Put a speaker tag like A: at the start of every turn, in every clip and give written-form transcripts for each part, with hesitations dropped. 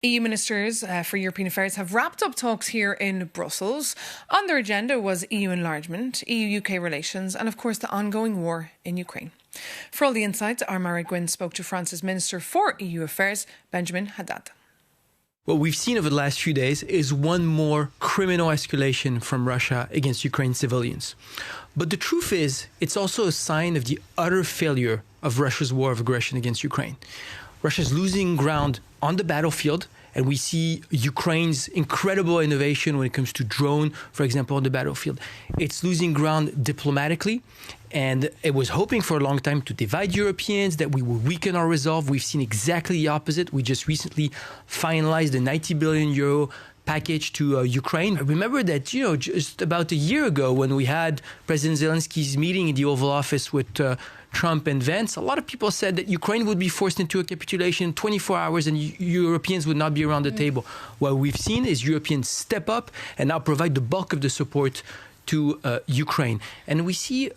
A: EU ministers for European affairs have wrapped up talks here in Brussels. On their agenda was EU enlargement, EU-UK relations and, of course, the ongoing war in Ukraine. For all the insights, our Mara Gwynn spoke to France's Minister for EU Affairs, Benjamin Haddad.
B: What we've seen over the last few days is one more criminal escalation from Russia against Ukraine civilians. But the truth is, it's also a sign of the utter failure of Russia's war of aggression against Ukraine. Russia's losing ground on the battlefield, and we see Ukraine's incredible innovation when it comes to drone, for example, on the battlefield. It's losing ground diplomatically, and it was hoping for a long time to divide Europeans, that we would weaken our resolve. We've seen exactly the opposite. We just recently finalized a 90 billion euro package to Ukraine. I remember that, just about a year ago when we had President Zelensky's meeting in the Oval Office with Trump and Vance, a lot of people said that Ukraine would be forced into a capitulation in 24 hours and Europeans would not be around the table. What we've seen is Europeans step up and now provide the bulk of the support to Ukraine. And we see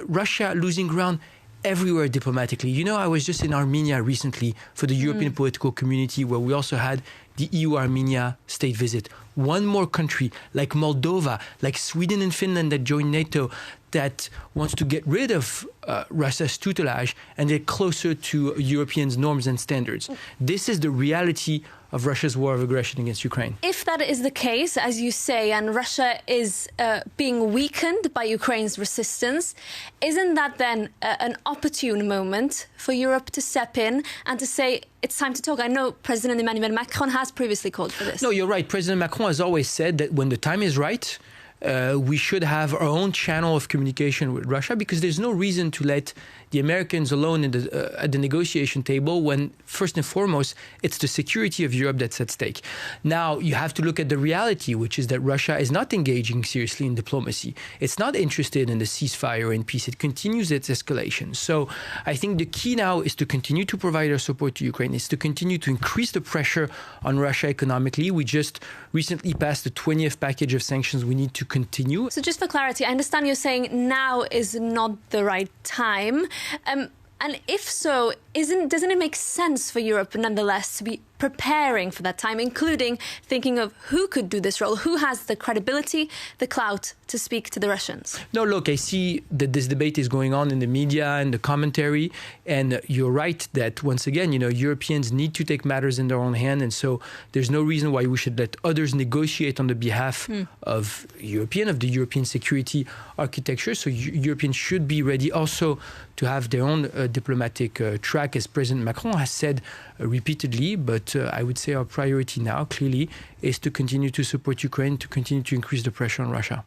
B: Russia losing ground everywhere diplomatically. I was just in Armenia recently for the European political community, where we also had the EU-Armenia state visit. One more country like Moldova, like Sweden and Finland that joined NATO, that wants to get rid of Russia's tutelage and get closer to Europeans' norms and standards. This is the reality of Russia's war of aggression against Ukraine.
C: If that is the case, as you say, and Russia is being weakened by Ukraine's resistance, isn't that then an opportune moment for Europe to step in and to say it's time to talk? I know President Emmanuel Macron has previously called for this.
B: No, you're right. President Macron has always said that when the time is right, we should have our own channel of communication with Russia, because there's no reason to let the Americans alone at the negotiation table when, first and foremost, it's the security of Europe that's at stake. Now, you have to look at the reality, which is that Russia is not engaging seriously in diplomacy. It's not interested in the ceasefire and peace. It continues its escalation. So I think the key now is to continue to provide our support to Ukraine, is to continue to increase the pressure on Russia economically. We just recently passed the 20th package of sanctions. We need to continue.
C: So just for clarity, I understand you're saying now is not the right time. And if so, doesn't it make sense for Europe, nonetheless, to be preparing for that time, including thinking of who could do this role, who has the credibility, the clout to speak to the Russians? No,
B: look, I see that this debate is going on in the media and the commentary, and you're right that, once again, Europeans need to take matters in their own hand, and so there's no reason why we should let others negotiate on the behalf of the European security architecture. So Europeans should be ready also to have their own diplomatic track, as President Macron has said repeatedly. But I would say our priority now, clearly, is to continue to support Ukraine, to continue to increase the pressure on Russia.